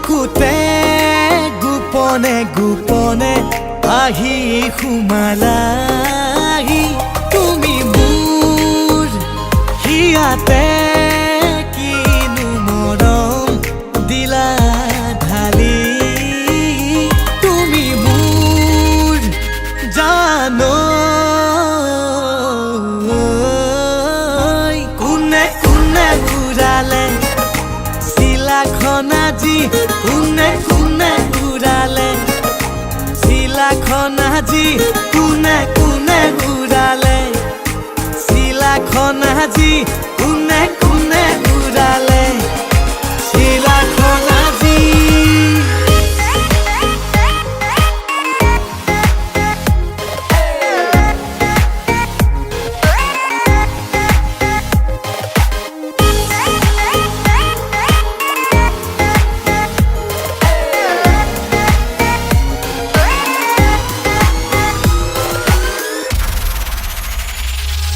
বুকুতে গোপনে গোপনে আহি সোমালাহি তুমি মোৰ হিয়াতে কিনো মৰম দিলা ঢালি তুমি মোৰ জানো কোনে কোনে ঘূৰালে চিলাখন আজি কোনে কোনে ঘূৰালে চিলাখন আজি কোনে কোনে ঘূৰালে চিলাখন আজি কোনে কোনে ঘূৰালে চিলাখন আজি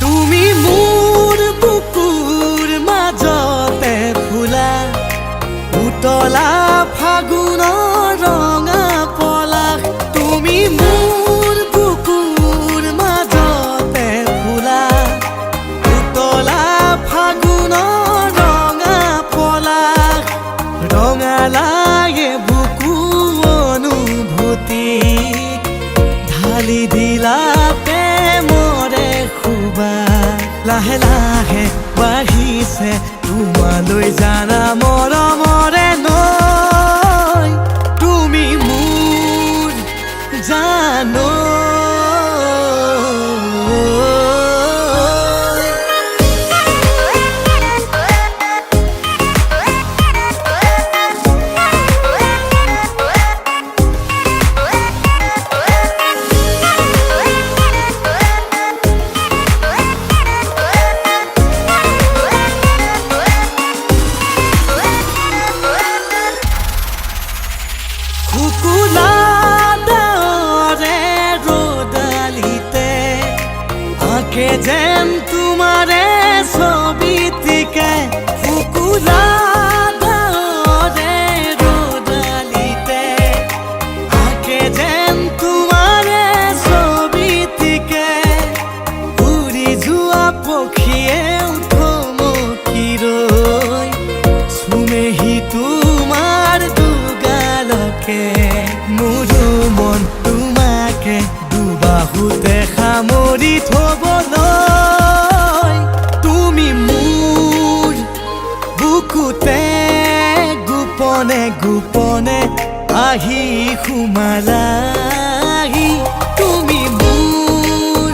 তুমি মোৰ বুকুৰ মাজতে ফুলা উতলা ফাগুনৰ ৰঙা পলাশ তুমি মোৰ বুকুৰ মাজতে ফুলা উতলা ফাগুনৰ ৰঙা পলাশ ৰঙালাগে বুকু অনুভূতি ঢালি দিলা প্ৰেমৰে খুবা লাহে লাহে বাঢ়িছে তোমালৈ জানা মৰমৰে নৈ তুমি মোৰ জানো শুকুলা ডাৱৰে ৰ'দালিতে আঁকে যেন তোমাৰে ছবিটিকে শুকুলা ডাৱৰে ৰ'দালিতে আঁকে যেন তোমাৰে ছবিটিকে উৰি যোৱা পক্ষীয়ে থমকি ৰৈ চুমেহি তোমাৰ মোৰো মন তোমাকে দুবাহুতে সামৰি থবলৈ তুমি মোৰ বুকুতে গোপনে গোপনে আহি সোমালাহি তুমি মোৰ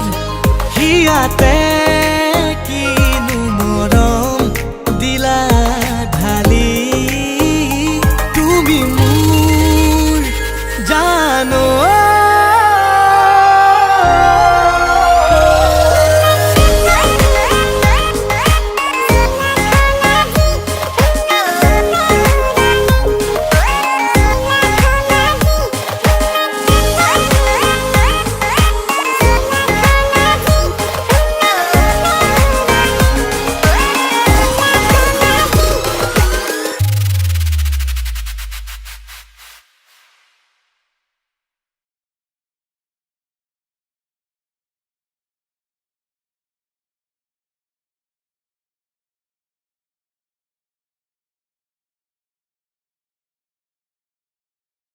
হিয়াতে